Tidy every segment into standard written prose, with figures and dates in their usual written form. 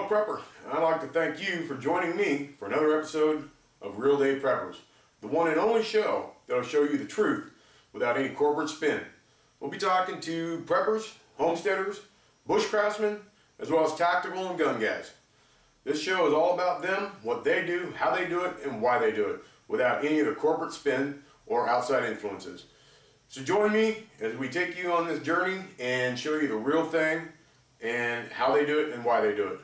Hello Prepper, I'd like to thank you for joining me for another episode of Real Day Preppers, the one and only show that'll show you the truth without any corporate spin. We'll be talking to preppers, homesteaders, bushcraftsmen, as well as tactical and gun guys. This show is all about them, what they do, how they do it, and why they do it, without any of the corporate spin or outside influences. So join me as we take you on this journey and show you the real thing and how they do it and why they do it.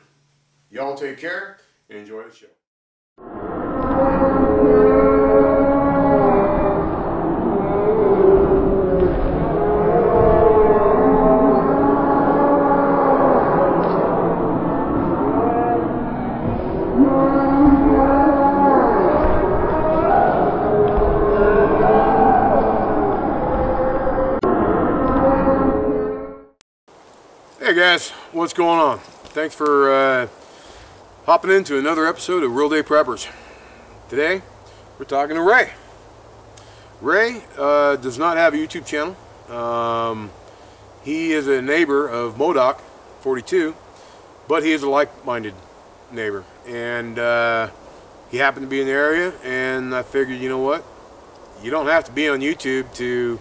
Y'all take care and enjoy the show. Hey guys, what's going on? Thanks for hopping into another episode of Real Day Preppers. Today, we're talking to Ray. Ray does not have a YouTube channel. He is a neighbor of Modoc 42, but he is a like-minded neighbor. And he happened to be in the area, and I figured, you know what? You don't have to be on YouTube to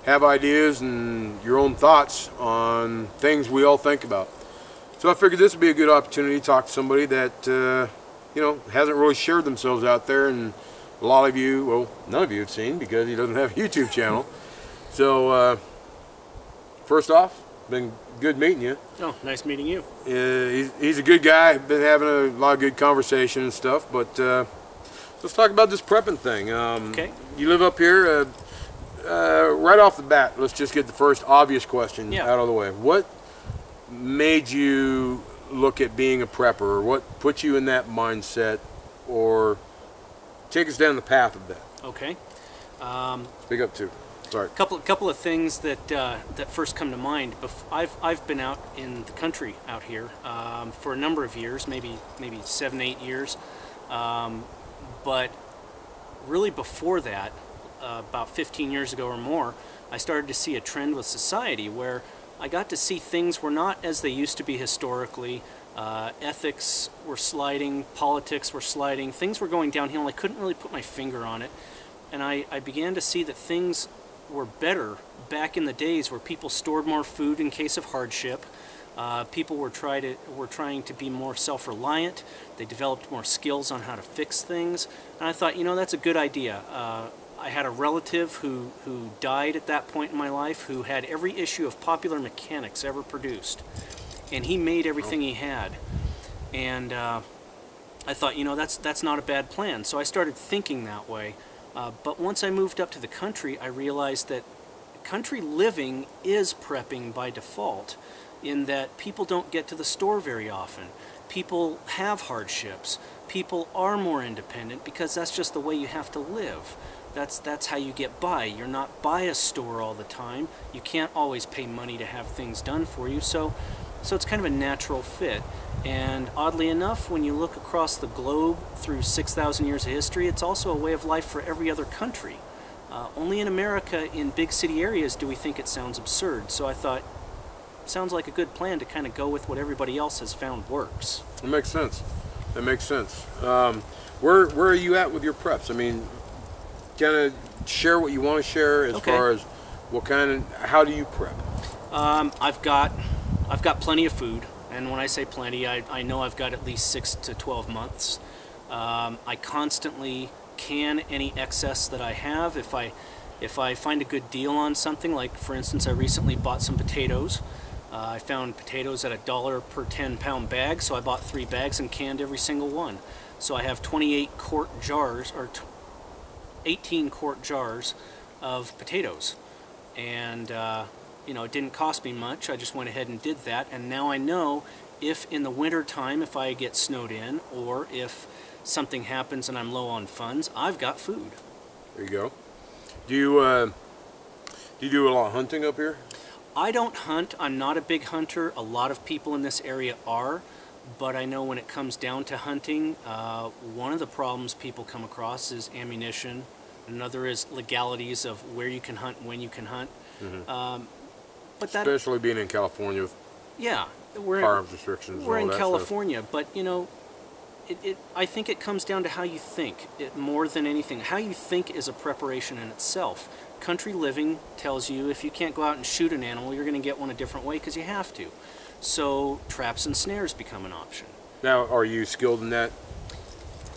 have ideas and your own thoughts on things we all think about. So I figured this would be a good opportunity to talk to somebody that you know, hasn't really shared themselves out there, and a lot of you, well, none of you have seen because he doesn't have a YouTube channel. So first off, been good meeting you. Oh, nice meeting you. He's a good guy. Been having a lot of good conversation and stuff, but let's talk about this prepping thing. Okay. You live up here. Right off the bat, let's just get the first obvious question out of the way. What made you look at being a prepper, or what put you in that mindset, or take us down the path of that? Okay. Speak up too. Sorry. Couple of things that that first come to mind. I've been out in the country out here for a number of years, maybe 7-8 years, but really before that, about 15 years ago or more, I started to see a trend with society where I got to see things were not as they used to be historically. Ethics were sliding, politics were sliding, things were going downhill. I couldn't really put my finger on it. And I began to see that things were better back in the days where people stored more food in case of hardship. People were trying to be more self-reliant. They developed more skills on how to fix things. And I thought, you know, that's a good idea. I had a relative who died at that point in my life who had every issue of Popular Mechanics ever produced. And he made everything he had. And I thought, you know, that's not a bad plan. So I started thinking that way. But once I moved up to the country, I realized that country living is prepping by default, in that people don't get to the store very often. People have hardships. People are more independent because that's just the way you have to live. That's how you get by. You're not by a store all the time. You can't always pay money to have things done for you, so it's kind of a natural fit. And oddly enough, when you look across the globe through 6,000 years of history, it's also a way of life for every other country. Only in America, in big city areas, do we think it sounds absurd. So I thought, sounds like a good plan to kind of go with what everybody else has found works. It makes sense. That makes sense. Where are you at with your preps? I mean, kind of share what you want to share as far as what kind of, how do you prep? I've got plenty of food, and when I say plenty, I know I've got at least 6 to 12 months. I constantly can any excess that I have. If I find a good deal on something, like for instance, I recently bought some potatoes. I found potatoes at $1 per 10-pound bag, so I bought 3 bags and canned every single one. So I have 28 quart jars, or 18 quart jars of potatoes. And you know, it didn't cost me much. I just went ahead and did that, and now I know if in the winter time, if I get snowed in, or if something happens and I'm low on funds, I've got food. There you go. Do you do a lot of hunting up here? I don't hunt. I'm not a big hunter. A lot of people in this area are, but I know when it comes down to hunting, one of the problems people come across is ammunition. Another is legalities of where you can hunt, when you can hunt. Mm-hmm. But that, especially being in California. Yeah, firearms restrictions. We're and all in that California, stuff. but you know, I think it comes down to how you think, more than anything. How you think is a preparation in itself. Country living tells you if you can't go out and shoot an animal, you're going to get one a different way because you have to. So traps and snares become an option. Now, are you skilled in that?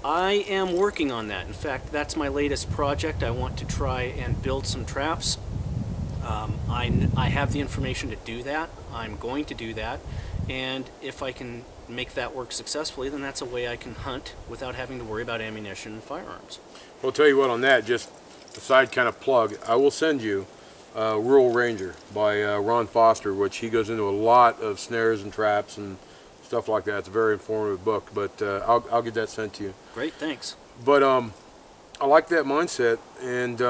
I am working on that. In fact, that's my latest project. I want to try and build some traps. I have the information to do that. I'm going to do that. And if I can make that work successfully, then that's a way I can hunt without having to worry about ammunition and firearms. Well, I'll tell you what, on that, just a side kind of plug, I will send you Rural Ranger by Ron Foster, which he goes into a lot of snares and traps and stuff like that. It's a very informative book, but I'll get that sent to you. Great, thanks. But I like that mindset. And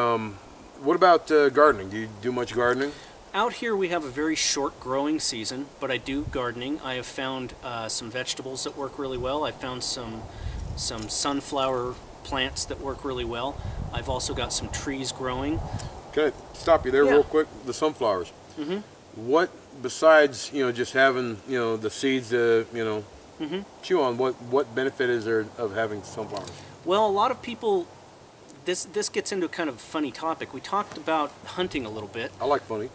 what about gardening? Do you do much gardening? Out here we have a very short growing season, but I do gardening. I have found some vegetables that work really well. I found some sunflower plants that work really well. I've also got some trees growing. Can I stop you there real quick? The sunflowers. Mm-hmm. What, besides, just having, the seeds to, chew on, what benefit is there of having sunflowers? Well, a lot of people, this gets into a kind of funny topic. We talked about hunting a little bit. I like funny.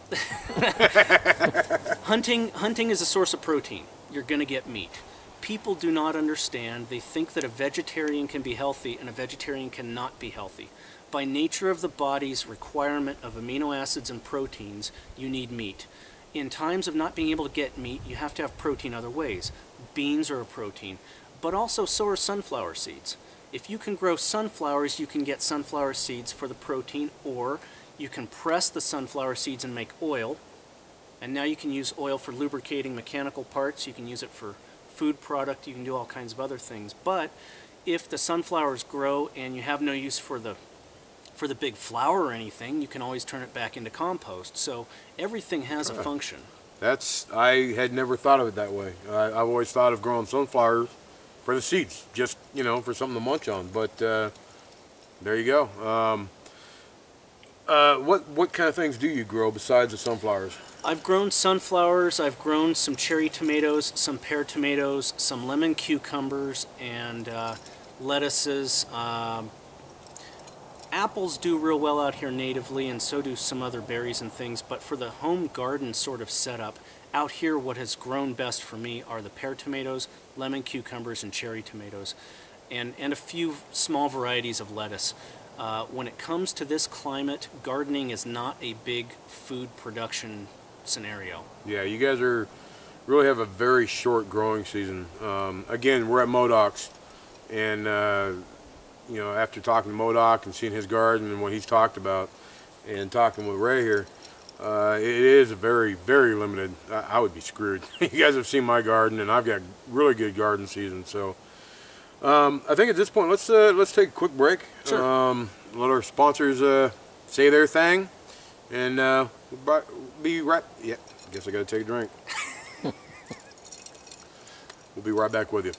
Hunting is a source of protein. You're going to get meat. People do not understand. They think that a vegetarian can be healthy and a vegetarian cannot be healthy. By nature of the body's requirement of amino acids and proteins, you need meat. In times of not being able to get meat, you have to have protein other ways. Beans are a protein, but also so are sunflower seeds. If you can grow sunflowers, you can get sunflower seeds for the protein, or you can press the sunflower seeds and make oil. And now you can use oil for lubricating mechanical parts. You can use it for food product. You can do all kinds of other things. But if the sunflowers grow and you have no use for the big flower or anything, you can always turn it back into compost. So everything has a function. I had never thought of it that way. I've always thought of growing sunflowers for the seeds, just, for something to munch on. But there you go. What kind of things do you grow besides the sunflowers? I've grown sunflowers, I've grown some cherry tomatoes, some pear tomatoes, some lemon cucumbers, and lettuces. Apples do real well out here natively, and so do some other berries and things, but for the home garden sort of setup, out here what has grown best for me are the pear tomatoes, lemon cucumbers, and cherry tomatoes, and a few small varieties of lettuce. When it comes to this climate, gardening is not a big food production scenario. Yeah, you guys really have a very short growing season. Again, we're at Modoc's, and after talking to Modoc and seeing his garden and what he's talked about, and talking with Ray here, it is a very, very limited. I would be screwed. You guys have seen my garden, and I've got really good garden season. So I think at this point, let's take a quick break. Sure. Let our sponsors say their thing, and we'll be right. Yeah, I guess I got to take a drink. We'll be right back with you.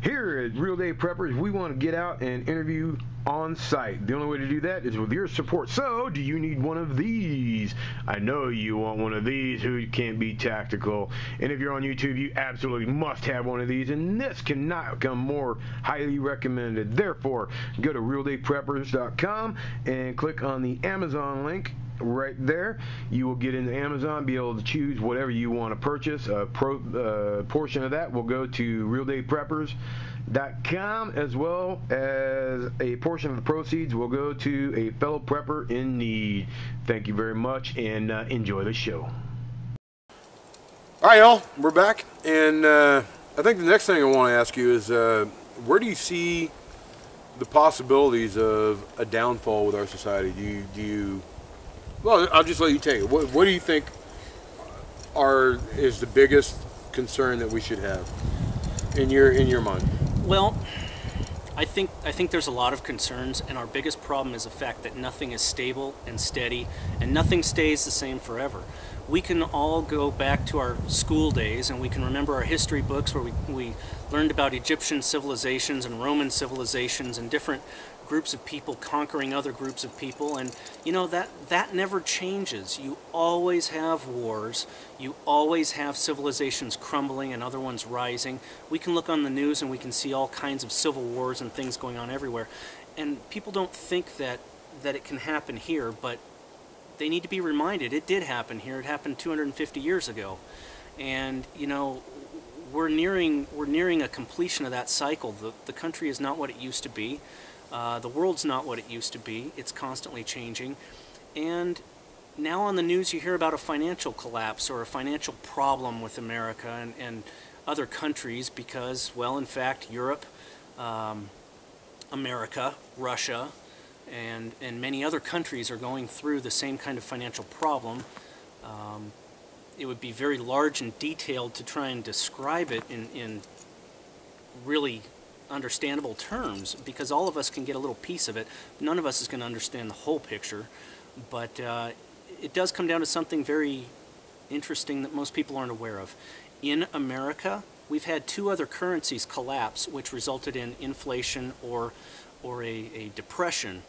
Here at Real Day Preppers, we want to get out and interview on site. The only way to do that is with your support. So, do you need one of these? I know you want one of these. Who can't be tactical? And if you're on YouTube, you absolutely must have one of these. And this cannot come more highly recommended. Therefore, go to RealDayPreppers.com and click on the Amazon link. Right there, you will get into Amazon, be able to choose whatever you want to purchase. A portion of that will go to RealDayPreppers.com, as well as a portion of the proceeds will go to a fellow prepper in need. Thank you very much, and enjoy the show. All right, y'all, we're back, and I think the next thing I want to ask you is, where do you see the possibilities of a downfall with our society? Do you Well, I'll just let you take it. What do you think is the biggest concern that we should have in your mind? Well, I think there's a lot of concerns, and our biggest problem is the fact that nothing is stable and steady, and nothing stays the same forever. We can all go back to our school days, and we can remember our history books where we learned about Egyptian civilizations and Roman civilizations and different groups of people conquering other groups of people, and you know that never changes. You always have wars, you always have civilizations crumbling and other ones rising. We can look on the news and we can see all kinds of civil wars and things going on everywhere, and people don't think that it can happen here, but they need to be reminded it did happen here. It happened 250 years ago, and you know, we're nearing a completion of that cycle. The country is not what it used to be. The world's not what it used to be. It's constantly changing. And now on the news you hear about a financial collapse or a financial problem with America and other countries because, well, in fact, Europe, America, Russia, and many other countries are going through the same kind of financial problem. It would be very large and detailed to try and describe it in really understandable terms, because all of us can get a little piece of it. None of us is going to understand the whole picture, but it does come down to something very interesting that most people aren't aware of. In America, we've had two other currencies collapse, which resulted in inflation or a depression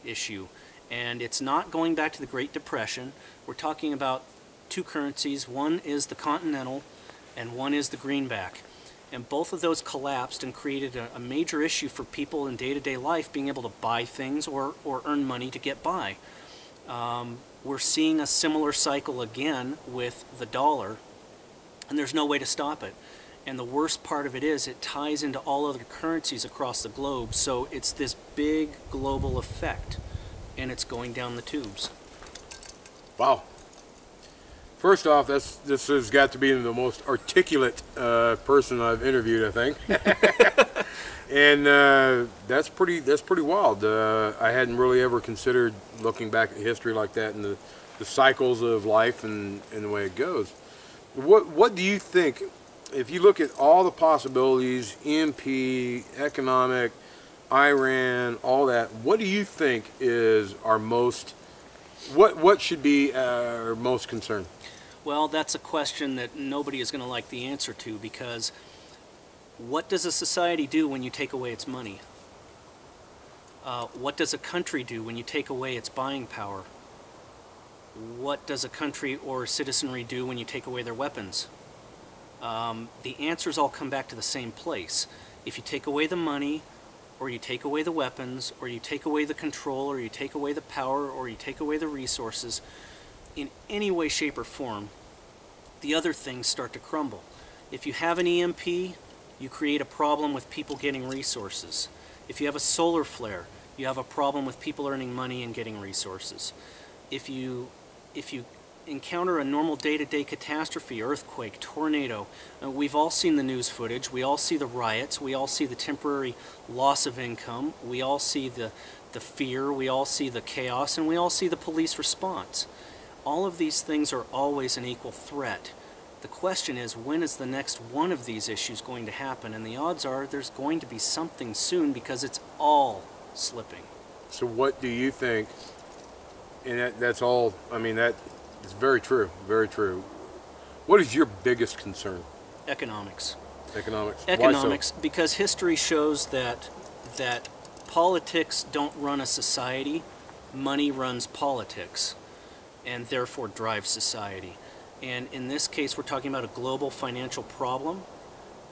issue. And it's not going back to the Great Depression. We're talking about two currencies. One is the Continental and one is the greenback. And both of those collapsed and created a major issue for people in day-to-day life being able to buy things or earn money to get by. We're seeing a similar cycle again with the dollar, and there's no way to stop it. And the worst part of it is it ties into all other currencies across the globe, so it's this big global effect, and it's going down the tubes. Wow. First off, this has got to be the most articulate person I've interviewed, I think, and that's pretty wild. I hadn't really ever considered looking back at history like that and the cycles of life and the way it goes. What do you think, if you look at all the possibilities, EMP, economic, Iran, all that? What do you think is our most what should be our most concern? Well, that's a question that nobody is going to like the answer to, because what does a society do when you take away its money? What does a country do when you take away its buying power? What does a country or citizenry do when you take away their weapons? The answers all come back to the same place. If you take away the money, or you take away the weapons, or you take away the control, or you take away the power, or you take away the resources, in any way, shape, or form, the other things start to crumble. If you have an EMP, you create a problem with people getting resources. If you have a solar flare, you have a problem with people earning money and getting resources. If you encounter a normal day-to-day catastrophe, earthquake, tornado, we've all seen the news footage, we all see the riots, we all see the temporary loss of income, we all see the fear, we all see the chaos, and we all see the police response. All of these things are always an equal threat. The question is, when is the next one of these issues going to happen? And the odds are there's going to be something soon, because it's all slipping. So what do you think, and that's all, I mean, that is very true, very true. What is your biggest concern? Economics. Economics. Economics, Why so? Because history shows that politics don't run a society, money runs politics, and therefore drives society. And in this case, we're talking about a global financial problem,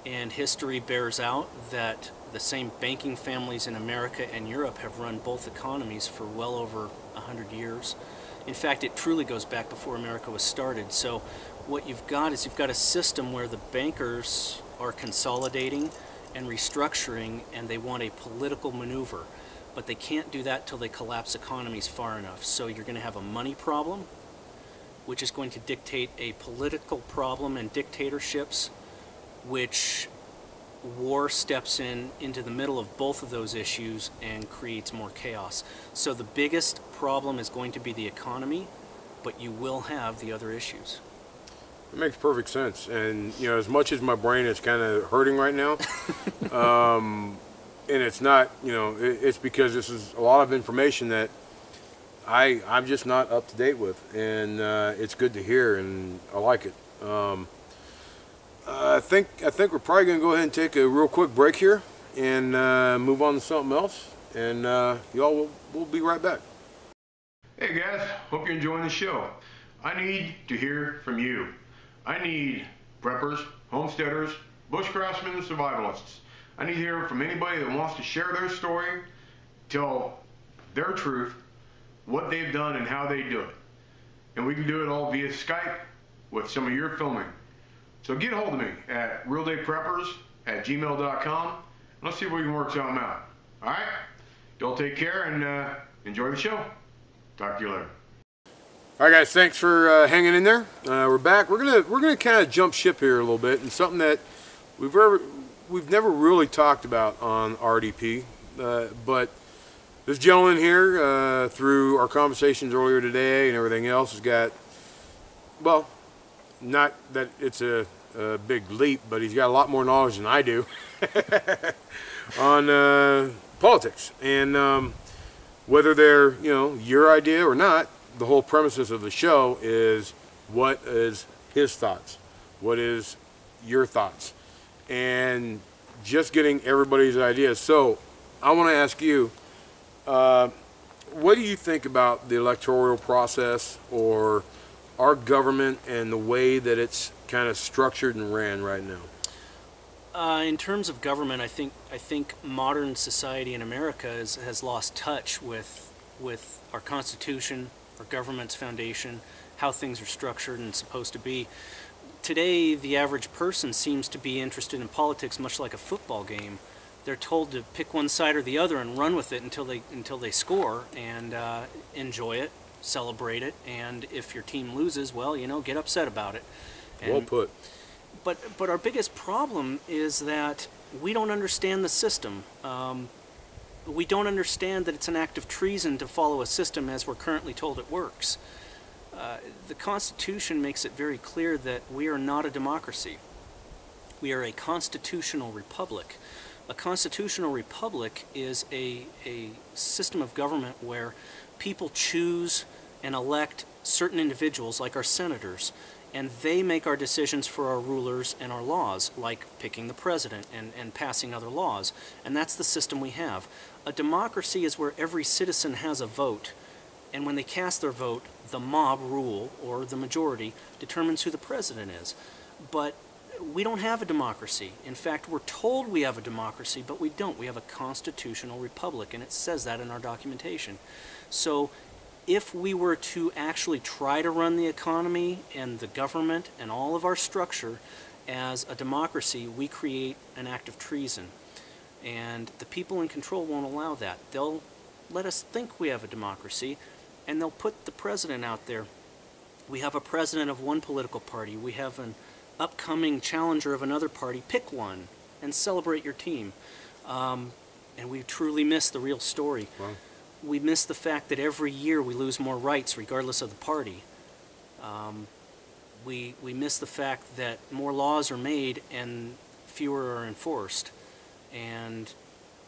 and history bears out that the same banking families in America and Europe have run both economies for well over 100 years. In fact, it truly goes back before America was started. So what you've got is you've got a system where the bankers are consolidating and restructuring, and they want a political maneuver. But they can't do that till they collapse economies far enough. So you're going to have a money problem, which is going to dictate a political problem and dictatorships, which war steps into the middle of both of those issues and creates more chaos. So the biggest problem is going to be the economy, but you will have the other issues. It makes perfect sense. And, you know, as much as my brain is kind of hurting right now, and it's not, you know, it's because this is a lot of information that I'm just not up to date with, and it's good to hear, and I like it. I think we're probably going to go ahead and take a real quick break here and move on to something else. and y'all will be right back. Hey guys, hope you're enjoying the show. I need to hear from you. I need preppers, homesteaders, bushcraftsmen, and survivalists. I need to hear from anybody that wants to share their story, tell their truth, what they've done and how they do it. And we can do it all via Skype with some of your filming. So get a hold of me at realdaypreppers@gmail.com. Let's see if we can work something out. All right? Y'all take care and enjoy the show. Talk to you later. All right, guys. Thanks for hanging in there. We're back. We're gonna kind of jump ship here a little bit, and something that we've never really talked about on RDP, but this gentleman here, through our conversations earlier today and everything else, has got, well, not that it's a big leap, but he's got a lot more knowledge than I do on politics. And whether they're, your idea or not, the whole premises of the show is what is his thoughts? What is your thoughts? And just getting everybody's ideas. So I want to ask you, what do you think about the electoral process or our government and the way that it's kind of structured and ran right now? In terms of government, I think modern society in America has lost touch with our Constitution, our government's foundation, how things are structured and supposed to be. Today, the average person seems to be interested in politics much like a football game. They're told to pick one side or the other and run with it until they score and enjoy it, celebrate it, and if your team loses, well, get upset about it. And, well put. But our biggest problem is that we don't understand the system. We don't understand that it's an act of treason to follow a system as we're currently told it works. The Constitution makes it very clear that we are not a democracy. We are a constitutional republic. A constitutional republic is a system of government where people choose and elect certain individuals, like our senators, and they make our decisions for our rulers and our laws, like picking the president and passing other laws. And that's the system we have. A democracy is where every citizen has a vote, and when they cast their vote, the mob rule, or the majority, determines who the president is. But we don't have a democracy. In fact, we're told we have a democracy, but we don't. We have a constitutional republic, and it says that in our documentation. So if we were to actually try to run the economy and the government and all of our structure as a democracy, we create an act of treason. And the people in control won't allow that. They'll let us think we have a democracy, and they'll put the president out there. We have a president of one political party. We have an upcoming challenger of another party. Pick one and celebrate your team. And we truly miss the real story. Wow. We miss the fact that every year we lose more rights regardless of the party. We miss the fact that more laws are made and fewer are enforced. And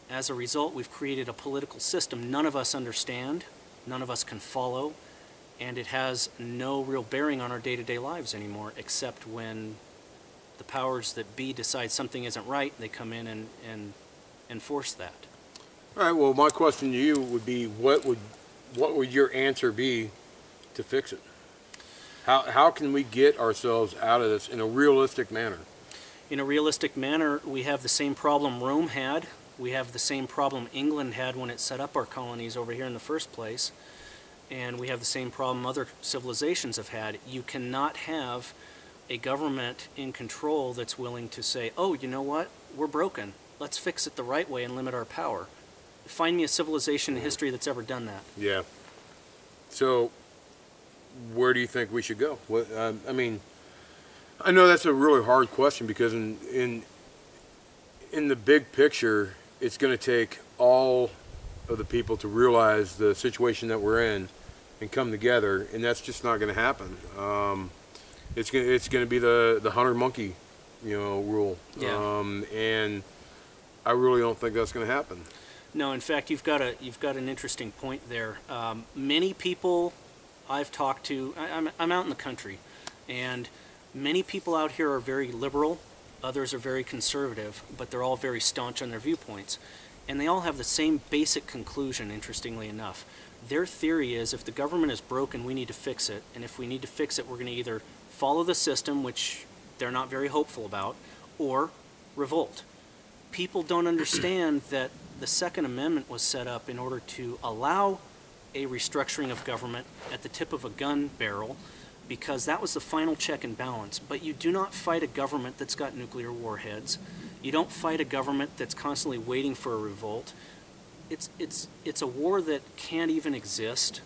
as a result, we've created a political system none of us understand, none of us can follow, and it has no real bearing on our day-to-day lives anymore, except when the powers that be decide something isn't right, they come in and enforce that. All right, well, my question to you would be, what would your answer be to fix it? How can we get ourselves out of this in a realistic manner? In a realistic manner, we have the same problem Rome had. We have the same problem England had when it set up our colonies over here in the first place. And we have the same problem other civilizations have had. You cannot have a government in control that's willing to say, oh, you know what? We're broken. Let's fix it the right way and limit our power. Find me a civilization in history that's ever done that. Yeah. So, where do you think we should go? I mean, I know that's a really hard question because in the big picture, it's going to take all of the people to realize the situation that we're in and come together, and that's just not going to happen. It's going to be the hunter monkey, rule. Yeah. And I really don't think that's going to happen. No, in fact, you've got an interesting point there. Many people I've talked to, I'm out in the country, and many people out here are very liberal. Others are very conservative, but they're all very staunch on their viewpoints. And they all have the same basic conclusion, interestingly enough. Their theory is if the government is broken, we need to fix it. And if we need to fix it, we're going to either follow the system, which they're not very hopeful about, or revolt. People don't understand that the Second Amendment was set up in order to allow a restructuring of government at the tip of a gun barrel, because that was the final check and balance. But you do not fight a government that's got nuclear warheads. You don't fight a government that's constantly waiting for a revolt. It's a war that can't even exist,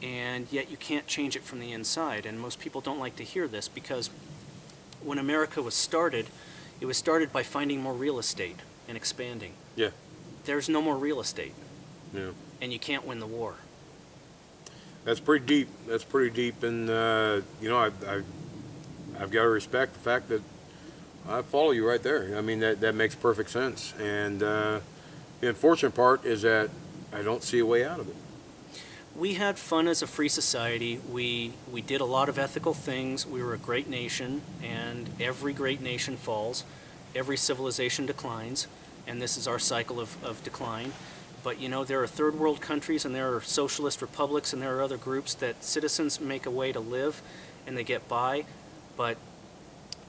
and yet you can't change it from the inside. And most people don't like to hear this, because when America was started, it was started by finding more real estate and expanding. Yeah. There's no more real estate. Yeah. And you can't win the war. That's pretty deep. That's pretty deep, and you know, I've got to respect the fact that I follow you right there. I mean, that makes perfect sense. And the unfortunate part is that I don't see a way out of it. We had fun as a free society. We did a lot of ethical things. We were a great nation, and every great nation falls. Every civilization declines, and this is our cycle of decline. But you know, there are third world countries, and there are socialist republics, and there are other groups that citizens make a way to live and they get by, but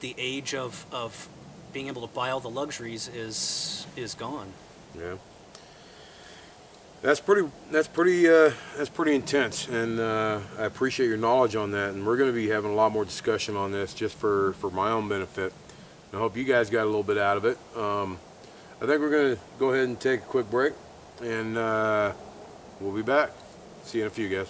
the age of being able to buy all the luxuries is gone. Yeah. That's pretty intense, and I appreciate your knowledge on that. And we're going to be having a lot more discussion on this just for my own benefit. And I hope you guys got a little bit out of it. I think we're going to go ahead and take a quick break, and we'll be back. See you in a few, guys.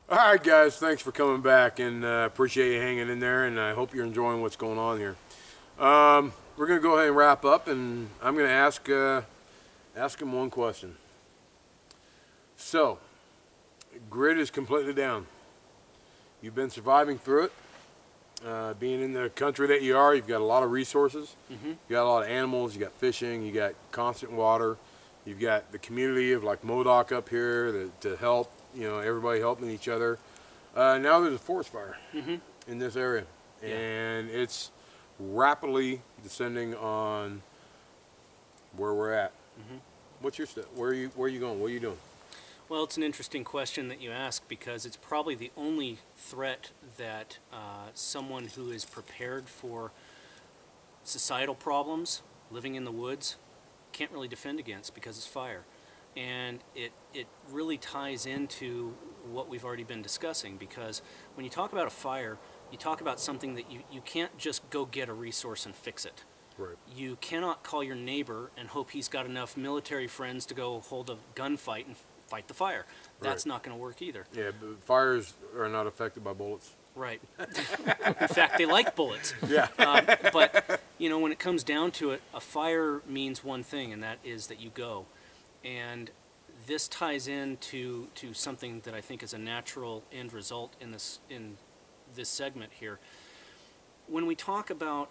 Alright guys, thanks for coming back, and appreciate you hanging in there, and I hope you're enjoying what's going on here. We're going to go ahead and wrap up, and I'm going to ask him one question. So, grid is completely down. You've been surviving through it. Being in the country that you are, you've got a lot of resources. You got a lot of animals, you got fishing, you got constant water. You've got the community of like Modoc up here to help. You know, everybody helping each other. Now there's a forest fire in this area, and it's rapidly descending on where we're at. What's your step? Where are you going? What are you doing? Well, it's an interesting question that you ask, because it's probably the only threat that someone who is prepared for societal problems, living in the woods, can't really defend against, because it's fire. And it really ties into what we've already been discussing, because when you talk about a fire, you talk about something that you can't just go get a resource and fix it. Right. You cannot call your neighbor and hope he's got enough military friends to go hold a gunfight and fight the fire. That's not going to work either. Yeah, but fires are not affected by bullets. Right. In fact, they like bullets. Yeah. But, you know, when it comes down to it, a fire means one thing, and that is that you go. And this ties into something that I think is a natural end result in this segment here. When we talk about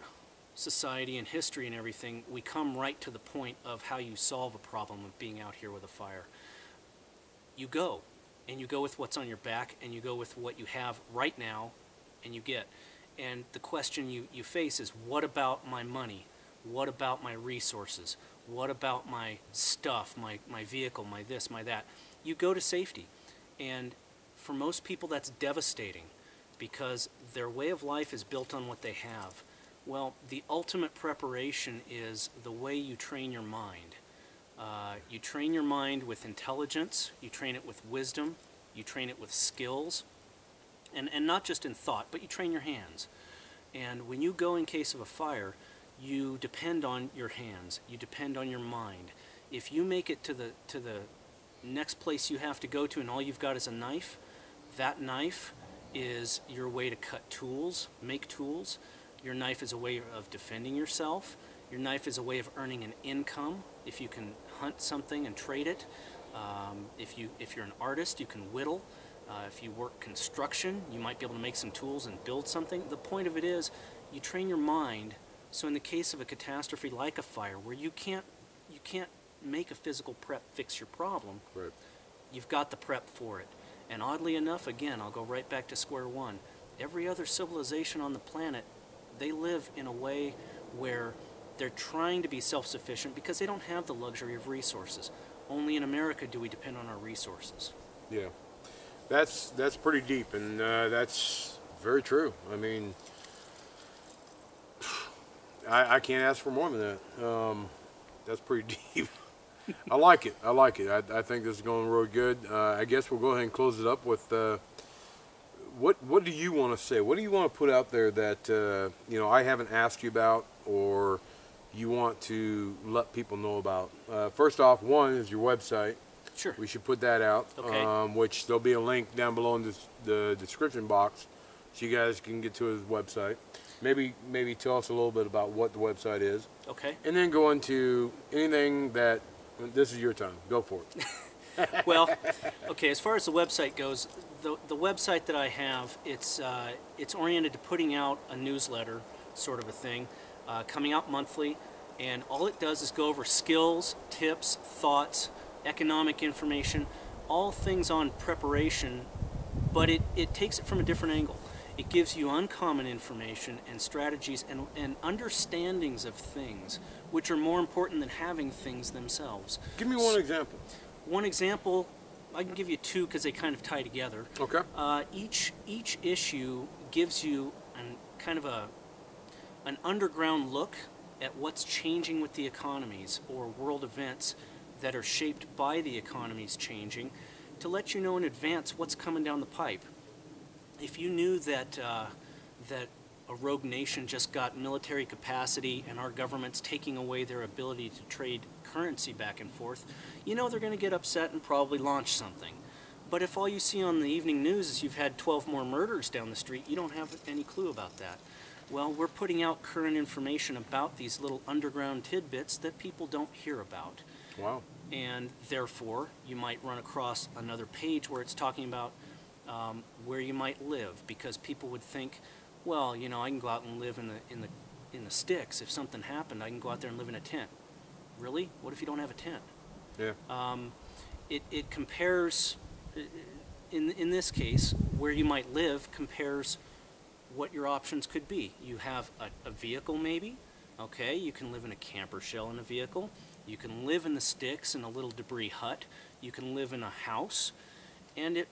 society and history and everything, we come right to the point of how you solve a problem of being out here with a fire. You go, and you go with what's on your back, and you go with what you have right now, and you get. And the question you face is, what about my money? What about my resources? What about my stuff, my vehicle, my this, my that? You go to safety. And for most people, that's devastating, because their way of life is built on what they have. Well, the ultimate preparation is the way you train your mind. You train your mind with intelligence, you train it with wisdom, you train it with skills, and not just in thought, but you train your hands. And when you go in case of a fire, you depend on your hands, you depend on your mind. If you make it to the next place you have to go to and all you've got is a knife, that knife is your way to cut tools, make tools. Your knife is a way of defending yourself. Your knife is a way of earning an income if you can hunt something and trade it. If you're an artist, you can whittle. If you work construction, you might be able to make some tools and build something. The point of it is, you train your mind, so in the case of a catastrophe like a fire, where you can't make a physical prep fix your problem, Right. you've got the prep for it. And oddly enough, again, I'll go right back to square one. Every other civilization on the planet, they live in a way where they're trying to be self-sufficient because they don't have the luxury of resources. Only in America do we depend on our resources. Yeah. That's pretty deep, and that's very true. I mean, I can't ask for more than that. That's pretty deep. I like it. I think this is going really good. I guess we'll go ahead and close it up with what do you want to say? What do you want to put out there that I haven't asked you about, or you want to let people know about? First off, one is your website. Sure. We should put that out. Okay. Which there'll be a link down below in the description box, so you guys can get to his website. Maybe tell us a little bit about what the website is. Okay. And then go into anything that, this is your time. Go for it. Well, okay, as far as the website goes, the website that I have, it's oriented to putting out a newsletter, sort of a thing, coming out monthly, and all it does is go over skills, tips, thoughts, economic information, all things on preparation, but it takes it from a different angle. It gives you uncommon information and strategies and understandings of things, which are more important than having things themselves. Give me one example. One example, I can give you two because they kind of tie together. Okay. Each issue gives you an underground look at what's changing with the economies or world events that are shaped by the economies changing, to let you know in advance what's coming down the pipe. If you knew that that a rogue nation just got military capacity and our government's taking away their ability to trade currency back and forth, you know they're going to get upset and probably launch something. But if all you see on the evening news is you've had 12 more murders down the street, you don't have any clue about that. Well, we're putting out current information about these little underground tidbits that people don't hear about. Wow. And therefore, you might run across another page where it's talking about where you might live, because people would think, well, you know, I can go out and live in the sticks. If something happened, I can go out there and live in a tent. Really? What if you don't have a tent? Yeah. It compares, in this case, where you might live compares what your options could be. You have a vehicle maybe. Okay, you can live in a camper shell in a vehicle. You can live in the sticks in a little debris hut. You can live in a house. And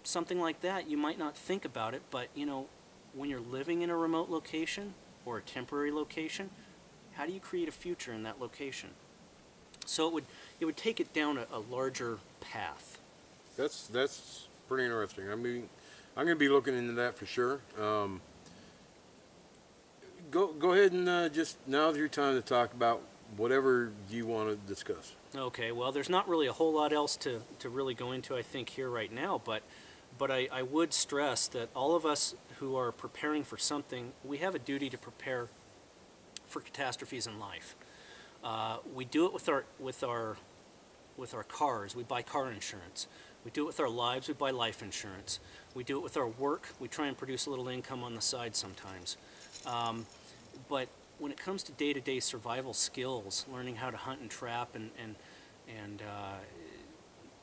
something like that, you might not think about it, but you know, when you're living in a remote location or a temporary location, how do you create a future in that location? So it would take it down a larger path. That's pretty interesting. I mean, I'm going to be looking into that for sure. Go ahead and just, now's your time to talk about whatever you want to discuss. Okay, well, there's not really a whole lot else to really go into, I think, here right now, but I would stress that all of us who are preparing for something, we have a duty to prepare for catastrophes in life. We do it with our cars. We buy car insurance. We do it with our lives. We buy life insurance. We do it with our work. We try and produce a little income on the side sometimes. But when it comes to day-to-day survival skills, learning how to hunt and trap and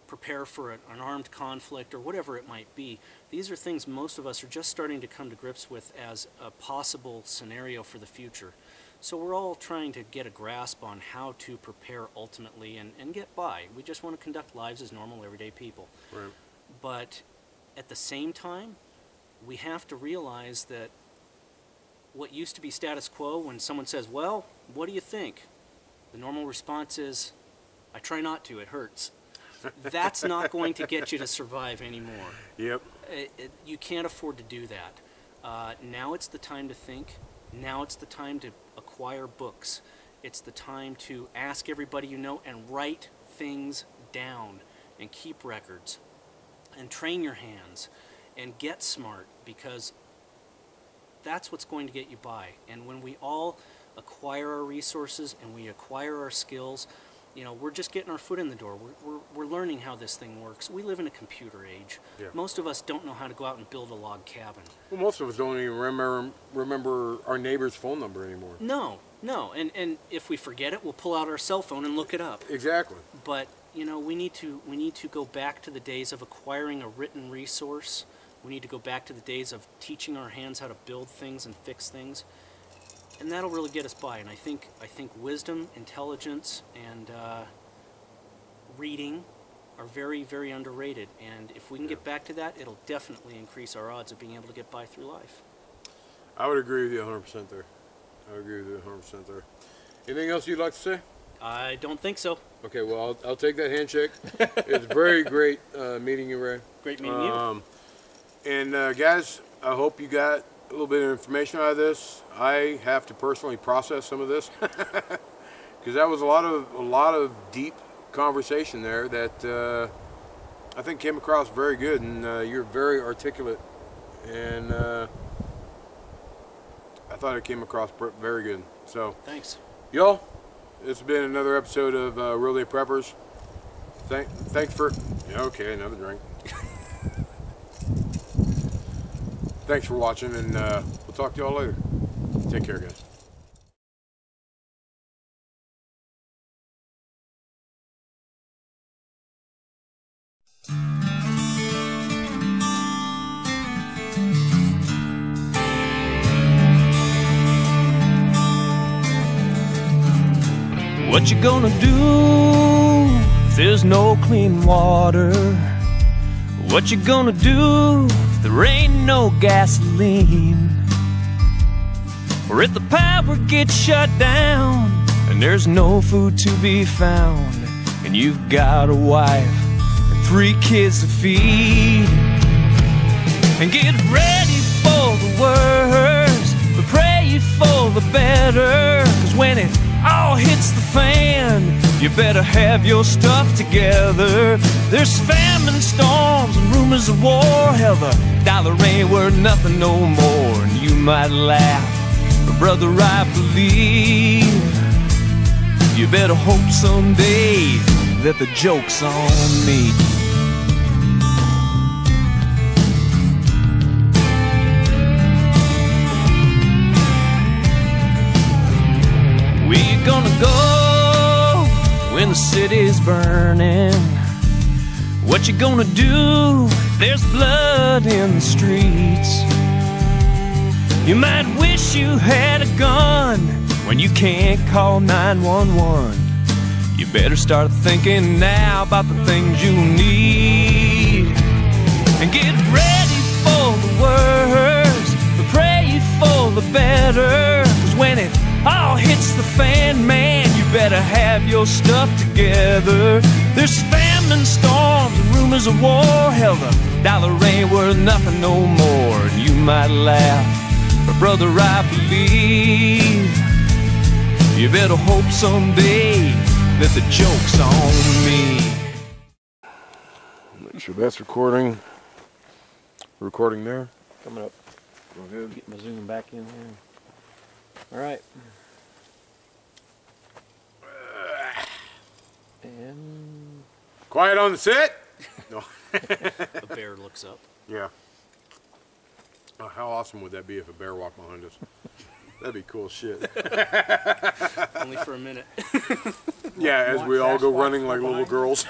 prepare for an armed conflict or whatever it might be, these are things most of us are just starting to come to grips with as a possible scenario for the future. So we're all trying to get a grasp on how to prepare ultimately and get by. We just want to conduct lives as normal, everyday people. Right. But at the same time, we have to realize that what used to be status quo, when someone says, well, what do you think? The normal response is, I try not to, it hurts. That's not going to get you to survive anymore. Yep. You can't afford to do that. Now it's the time to think. Now it's the time to acquire books. It's the time to ask everybody you know and write things down and keep records and train your hands and get smart, because that's what's going to get you by. And when we all acquire our resources and we acquire our skills, you know, we're just getting our foot in the door. We're learning how this thing works. We live in a computer age. Yeah. Most of us don't know how to go out and build a log cabin. Well, most of us don't even remember our neighbor's phone number anymore. No, no. And if we forget it, we'll pull out our cell phone and look it up. Exactly. But, you know, we need to go back to the days of acquiring a written resource. We need to go back to the days of teaching our hands how to build things and fix things. And that'll really get us by. And I think wisdom, intelligence, and reading are very, very underrated. And if we can get back to that, it'll definitely increase our odds of being able to get by through life. I would agree with you 100% there. I would agree with you 100% there. Anything else you'd like to say? I don't think so. Okay, well, I'll take that handshake. It's very great meeting you, Ray. Great meeting you. And guys, I hope you got a little bit of information out of this. I have to personally process some of this because that was a lot of deep conversation there that I think came across very good, and you're very articulate, and I thought it came across very good. So thanks, y'all. It's been another episode of Real Day Preppers. Thanks for okay, another drink. Thanks for watching, and we'll talk to y'all later. Take care, guys. What you gonna do if there's no clean water? What you gonna do if there ain't no gasoline? Or if the power gets shut down and there's no food to be found, and you've got a wife and 3 kids to feed? And get ready for the worst, but pray for the better, 'cause when it all hits the fan, you better have your stuff together. There's famine, storms, and rumors of war. Hell, the dollar ain't worth nothing no more. And you might laugh, but brother, I believe you better hope someday that the joke's on me. Where you gonna go when the city's burning? What you gonna do if there's blood in the streets? You might wish you had a gun when you can't call 911. You better start thinking now about the things you need. And get ready for the worst, but pray for the better, 'cause when it all hits the fan, man, you better have your stuff together. There's famine, storms, and rumors of war. Hell, the dollar ain't worth nothing no more. And you might laugh, but brother, I believe you better hope someday that the joke's on me. Make sure that's recording. Recording there. Coming up. Go ahead. Get my zoom back in here. All right. And Quiet on the set. No. The bear looks up. Yeah. Oh, how awesome would that be if a bear walked behind us? That'd be cool shit. Only for a minute. Yeah, as we all go running like little girls.